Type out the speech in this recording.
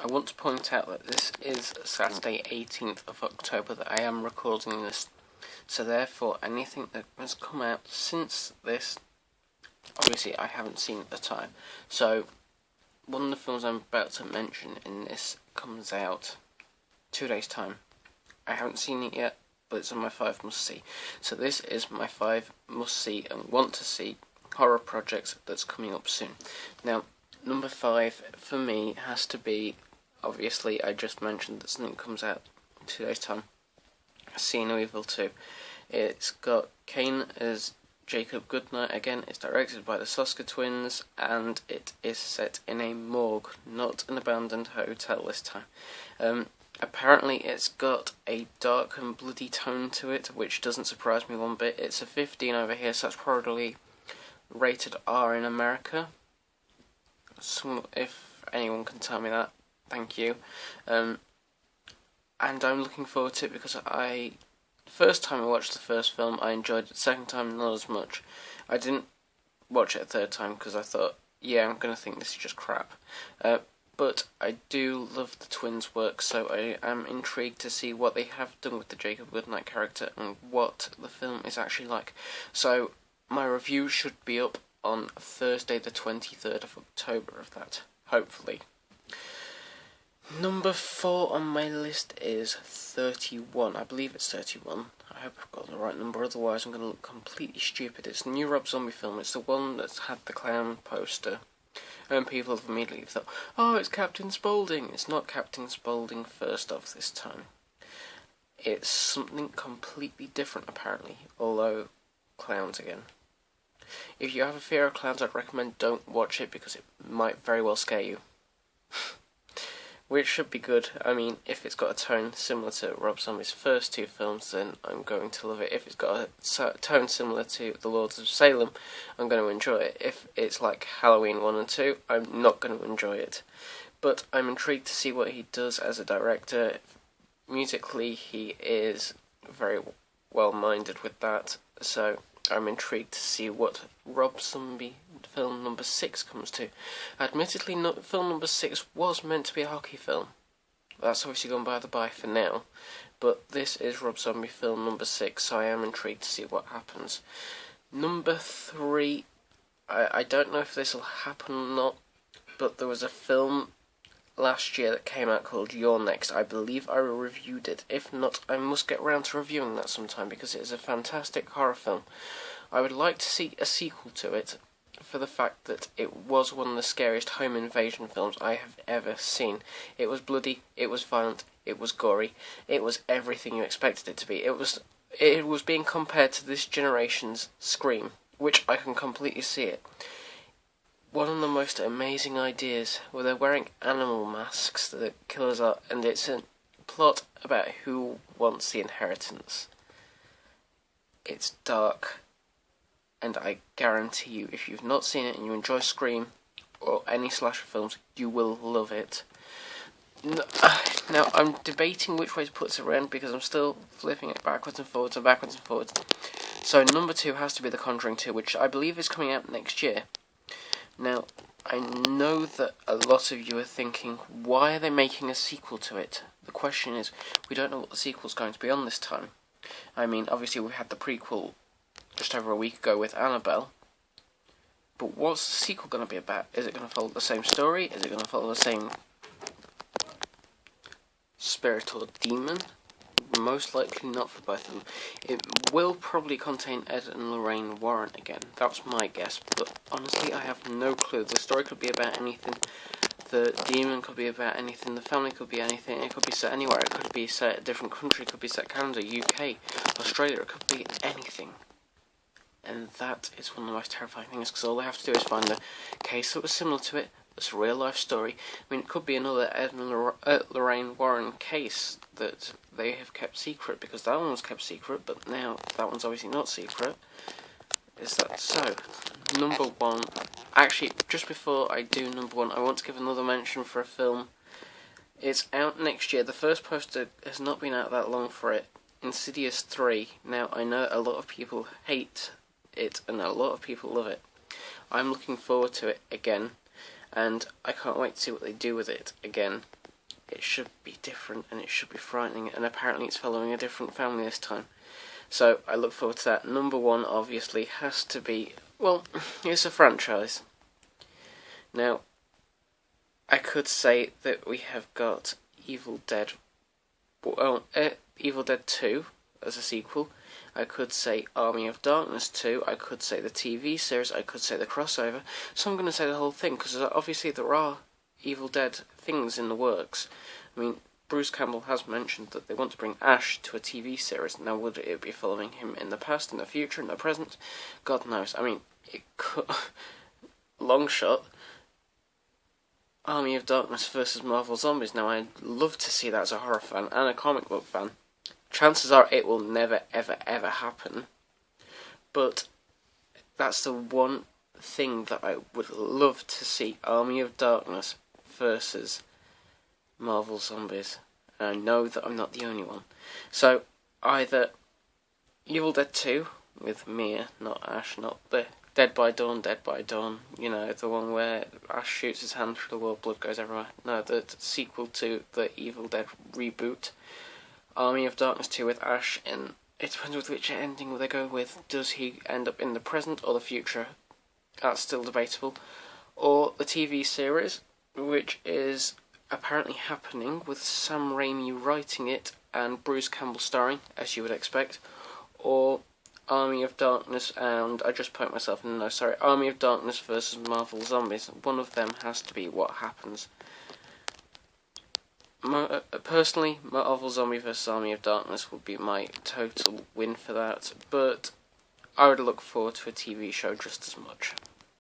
I want to point out that this is Saturday 18th of October that I am recording this, so therefore anything that has come out since this, obviously I haven't seen at the time. So one of the films I'm about to mention in this comes out 2 days' time. I haven't seen it yet, but it's on my 5 must-see. So this is my 5 must-see and want-to-see horror projects that's coming up soon. Now, number 5 for me has to be, obviously I just mentioned that something comes out in 2 days' time, See No Evil 2. It's got Kane as Jacob Goodnight again. It's directed by the Soska twins, and it is set in a morgue, not an abandoned hotel this time. Apparently it's got a dark and bloody tone to it, which doesn't surprise me one bit. It's a 15 over here, so that's probably rated R in America. So if anyone can tell me that, thank you. And I'm looking forward to it because first time I watched the first film I enjoyed it, second time not as much. I didn't watch it a third time because I thought, yeah, I'm going to think this is just crap. But I do love the twins' work, so I am intrigued to see what they have done with the Jacob Goodnight character and what the film is actually like. So my review should be up on Thursday the 23rd of October of that, hopefully. Number 4 on my list is 31. I believe it's 31. I hope I've got the right number, otherwise I'm going to look completely stupid. It's the new Rob Zombie film. It's the one that's had the clown poster. And people have immediately thought, oh, it's Captain Spaulding. It's not Captain Spaulding first off this time. It's something completely different, apparently, although clowns again. If you have a fear of clowns, I'd recommend don't watch it because it might very well scare you. Which should be good. I mean, if it's got a tone similar to Rob Zombie's first 2 films, then I'm going to love it. If it's got a tone similar to The Lords of Salem, I'm going to enjoy it. If it's like Halloween 1 and 2, I'm not going to enjoy it. But I'm intrigued to see what he does as a director. Musically, he is very well-minded with that, so I'm intrigued to see what Rob Zombie film number 6 comes to. Admittedly, film number 6 was meant to be a hockey film. That's obviously gone by the by for now. But this is Rob Zombie film number 6, so I am intrigued to see what happens. Number 3, I don't know if this will happen or not, but there was a film last year that came out called You're Next. I believe I reviewed it. If not, I must get round to reviewing that sometime because it is a fantastic horror film. I would like to see a sequel to it for the fact that it was one of the scariest home invasion films I have ever seen. It was bloody, it was violent, it was gory, it was everything you expected it to be. It was being compared to this generation's Scream, which I can completely see it. One of the most amazing ideas where they're wearing animal masks, the killers are, and it's a plot about who wants the inheritance. It's dark, and I guarantee you, if you've not seen it and you enjoy Scream or any slasher films, you will love it. Now, I'm debating which way to put this around because I'm still flipping it backwards and forwards and backwards and forwards. So number 2 has to be The Conjuring 2, which I believe is coming out next year. Now, I know that a lot of you are thinking, why are they making a sequel to it? The question is, we don't know what the sequel's going to be on this time. I mean, obviously we had the prequel just over a week ago with Annabelle, but what's the sequel going to be about? Is it going to follow the same story? Is it going to follow the same spirit or demon? Most likely not for both of them. It will probably contain Ed and Lorraine Warren again. That's my guess, but honestly I have no clue. The story could be about anything. The demon could be about anything. The family could be anything. It could be set anywhere. It could be set a different country. It could be set Canada, UK, Australia. It could be anything. And that is one of the most terrifying things, because all they have to do is find a case that was similar to it, that's a real life story. I mean, it could be another Ed and Lorraine Warren case that they have kept secret, because that one was kept secret, but now that one's obviously not secret. Is that so? Number 1. Actually, just before I do number 1, I want to give another mention for a film. It's out next year. The first poster has not been out that long for it. Insidious 3. Now, I know a lot of people hate it and a lot of people love it. I'm looking forward to it again, and I can't wait to see what they do with it again. it should be different and it should be frightening, and apparently it's following a different family this time. So I look forward to that. Number one, obviously, has to be, well, it's a franchise. Now, I could say that we have got Evil Dead 2 as a sequel. I could say Army of Darkness 2, I could say the TV series, I could say the crossover. So I'm going to say the whole thing, because obviously there are Evil Dead things in the works. I mean, Bruce Campbell has mentioned that they want to bring Ash to a TV series. Now, would it be following him in the past, in the future, in the present? God knows. I mean, it could... long shot. Army of Darkness versus Marvel Zombies. Now, I'd love to see that as a horror fan and a comic book fan. Chances are it will never, ever, ever happen. But that's the one thing that I would love to see. Army of Darkness versus Marvel Zombies. And I know that I'm not the only one. So, either Evil Dead 2 with Mia, not Ash, not the Dead by Dawn, you know, the one where Ash shoots his hand through the wall, blood goes everywhere. No, the sequel to the Evil Dead reboot. Army of Darkness 2 with Ash, and it depends with which ending they go with. Does he end up in the present or the future? That's still debatable. Or the TV series, which is apparently happening with Sam Raimi writing it and Bruce Campbell starring, as you would expect. Or Army of Darkness and... I just poked myself in the nose, sorry. Army of Darkness versus Marvel Zombies. One of them has to be what happens. Personally, Marvel Zombie vs Army of Darkness would be my total win for that, but I would look forward to a TV show just as much.